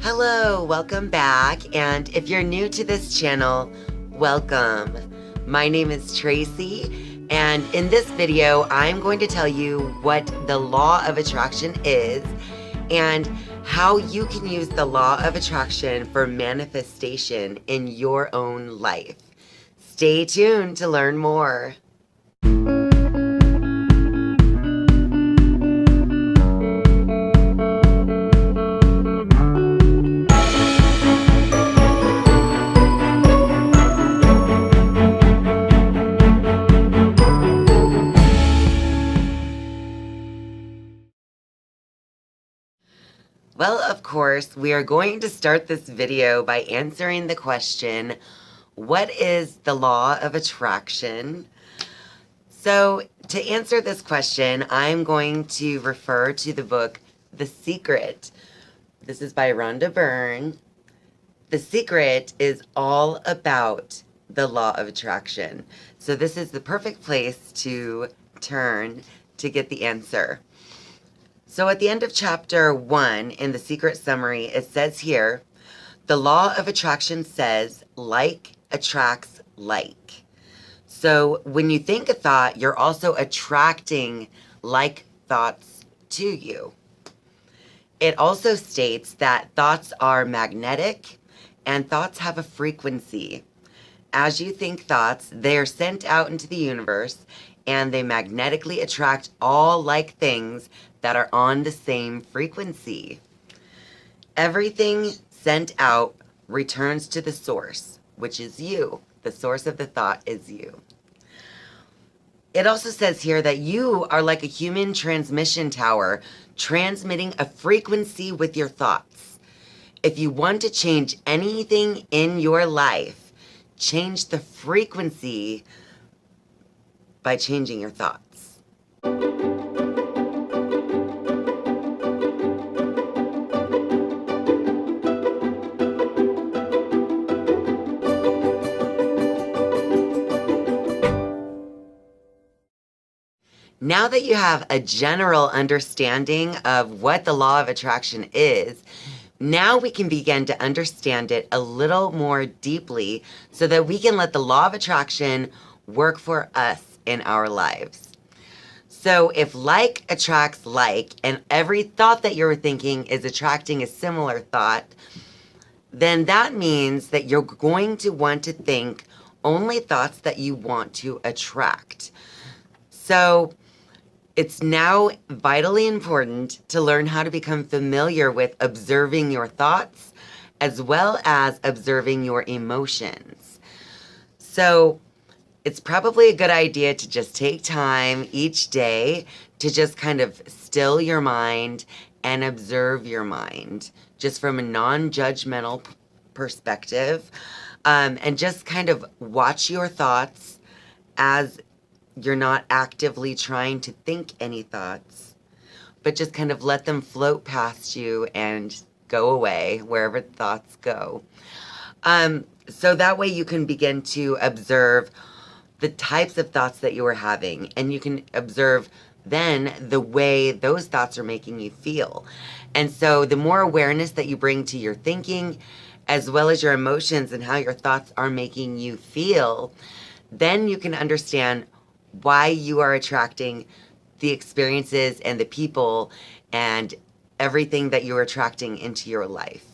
Hello, welcome back. And if you're new to this channel, welcome. My name is Tracy, and in this video, I'm going to tell you what the law of attraction is and how you can use the law of attraction for manifestation in your own life. Stay tuned to learn more. Well, of course, we are going to start this video by answering the question, what is the law of attraction? So, to answer this question, I'm going to refer to the book, The Secret. This is by Rhonda Byrne. The Secret is all about the law of attraction. So this is the perfect place to turn to get the answer. So at the end of chapter 1 in the Secret summary, it says here, the law of attraction says like attracts like. So when you think a thought, you're also attracting like thoughts to you. It also states that thoughts are magnetic and thoughts have a frequency. As you think thoughts, they're sent out into the universe and they magnetically attract all like things that are on the same frequency. Everything sent out returns to the source, which is you. The source of the thought is you. It also says here that you are like a human transmission tower, transmitting a frequency with your thoughts. If you want to change anything in your life, change the frequency by changing your thoughts. Now that you have a general understanding of what the law of attraction is, now we can begin to understand it a little more deeply so that we can let the law of attraction work for us in our lives. So if like attracts like, and every thought that you're thinking is attracting a similar thought, then that means that you're going to want to think only thoughts that you want to attract. So it's now vitally important to learn how to become familiar with observing your thoughts as well as observing your emotions. So it's probably a good idea to just take time each day to just kind of still your mind and observe your mind just from a non-judgmental perspective, and just kind of watch your thoughts as you're not actively trying to think any thoughts, but just kind of let them float past you and go away wherever thoughts go. So that way you can begin to observe the types of thoughts that you are having, and you can observe then the way those thoughts are making you feel. And so the more awareness that you bring to your thinking, as well as your emotions and how your thoughts are making you feel, then you can understand why you are attracting the experiences and the people and everything that you're attracting into your life.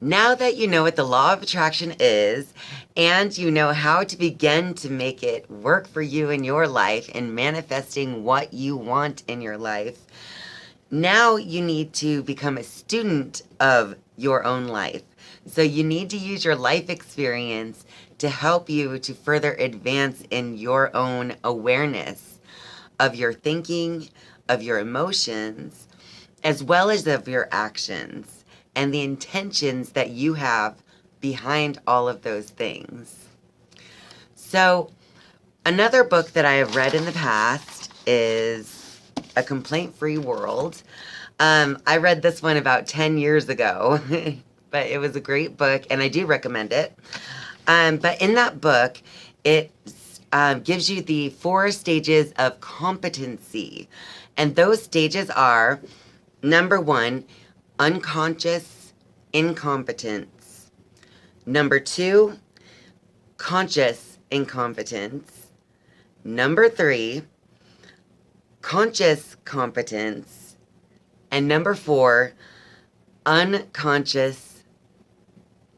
Now that you know what the law of attraction is, and you know how to begin to make it work for you in your life and manifesting what you want in your life, now you need to become a student of your own life. So you need to use your life experience to help you to further advance in your own awareness of your thinking, of your emotions, as well as of your actions and the intentions that you have behind all of those things. So another book that I have read in the past is A Complaint-Free World. I read this one about 10 years ago, but it was a great book and I do recommend it. But in that book, it gives you the 4 stages of competency. And those stages are, number 1, unconscious incompetence. Number 2, conscious incompetence. Number 3, conscious competence. And number 4, unconscious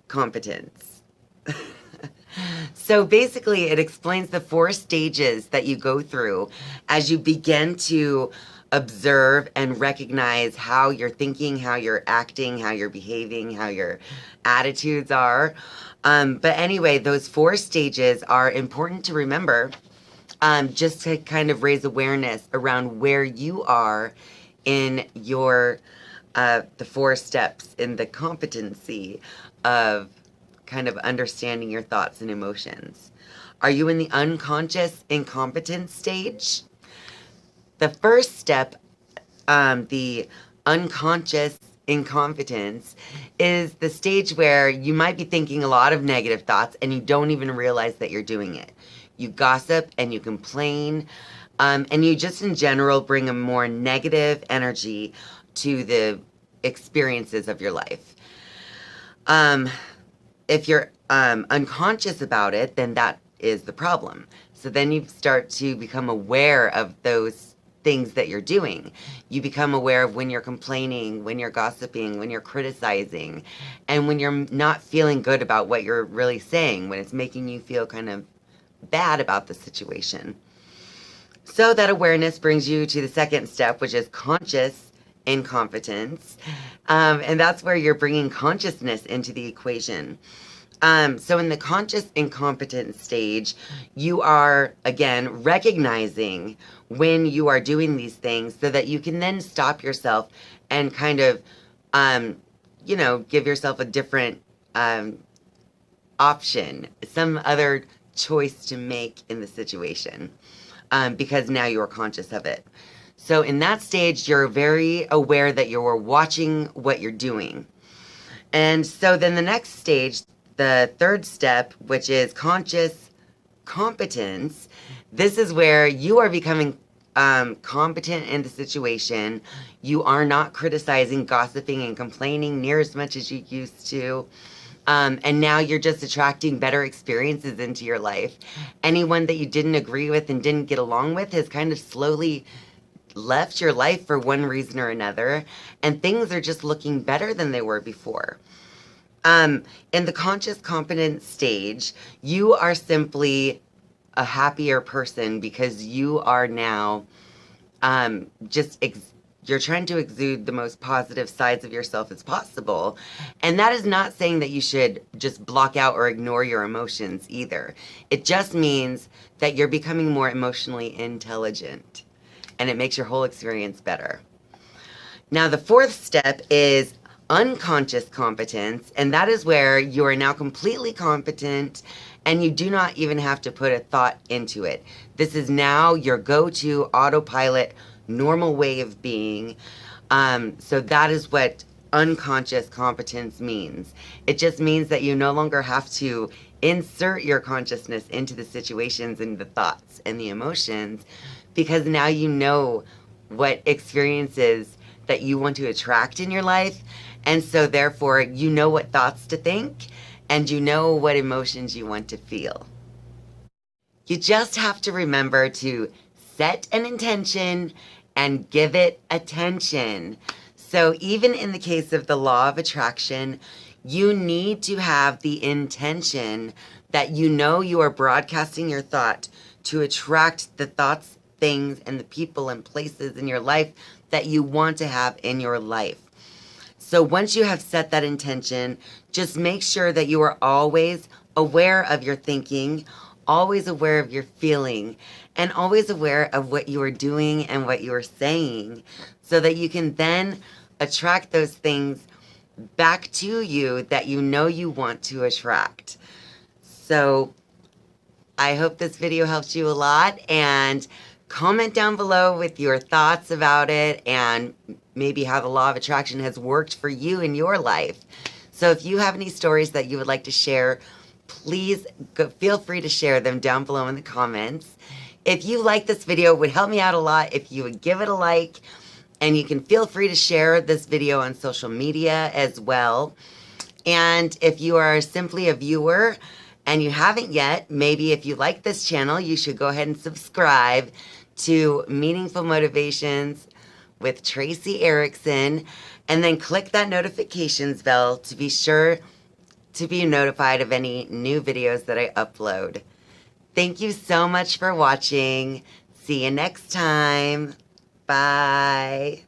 competence. So basically, it explains the 4 stages that you go through as you begin to observe and recognize how you're thinking, how you're acting, how you're behaving, how your attitudes are. But anyway, those 4 stages are important to remember, just to kind of raise awareness around where you are in your the 4 steps in the competency of kind of understanding your thoughts and emotions. Are you in the unconscious incompetence stage? The first step, the unconscious incompetence, is the stage where you might be thinking a lot of negative thoughts and you don't even realize that you're doing it. You gossip and you complain, and you just in general bring a more negative energy to the experiences of your life. If you're unconscious about it, then that is the problem. So then you start to become aware of those things that you're doing. You become aware of when you're complaining, when you're gossiping, when you're criticizing, and when you're not feeling good about what you're really saying, when it's making you feel kind of bad about the situation. So that awareness brings you to the second step, which is conscious incompetence. And that's where you're bringing consciousness into the equation. So in the conscious incompetence stage, you are, again, recognizing when you are doing these things so that you can then stop yourself and kind of, give yourself a different option, some other choice to make in the situation, because now you are conscious of it. So in that stage, you're very aware that you're watching what you're doing. And so then the next stage, the third step, which is conscious competence, this is where you are becoming competent in the situation. You are not criticizing, gossiping, and complaining near as much as you used to. And now you're just attracting better experiences into your life. Anyone that you didn't agree with and didn't get along with has kind of slowly left your life for one reason or another, and things are just looking better than they were before. In the conscious competence stage, you are simply a happier person because you are now you're trying to exude the most positive sides of yourself as possible. And that is not saying that you should just block out or ignore your emotions either. It just means that you're becoming more emotionally intelligent, and it makes your whole experience better. Now, the fourth step is unconscious competence, and that is where you are now completely competent and you do not even have to put a thought into it. This is now your go-to autopilot, normal way of being. So that is what unconscious competence means. It just means that you no longer have to insert your consciousness into the situations and the thoughts and the emotions, because now you know what experiences that you want to attract in your life. And so therefore, you know what thoughts to think and you know what emotions you want to feel. You just have to remember to set an intention and give it attention. So even in the case of the law of attraction, you need to have the intention that you know you are broadcasting your thought to attract the thoughts, things, and the people and places in your life that you want to have in your life. So once you have set that intention, just make sure that you are always aware of your thinking, always aware of your feeling, and always aware of what you are doing and what you are saying, so that you can then attract those things back to you that you know you want to attract. So I hope this video helps you a lot, and comment down below with your thoughts about it and maybe how the law of attraction has worked for you in your life. So if you have any stories that you would like to share, please feel free to share them down below in the comments. If you like this video, it would help me out a lot if you would give it a like, and you can feel free to share this video on social media as well. And if you are simply a viewer and you haven't yet, maybe if you like this channel, you should go ahead and subscribe to Meaningful Motivations with Tracy Erickson, and then click that notifications bell to be sure to be notified of any new videos that I upload. Thank you so much for watching. See you next time. Bye.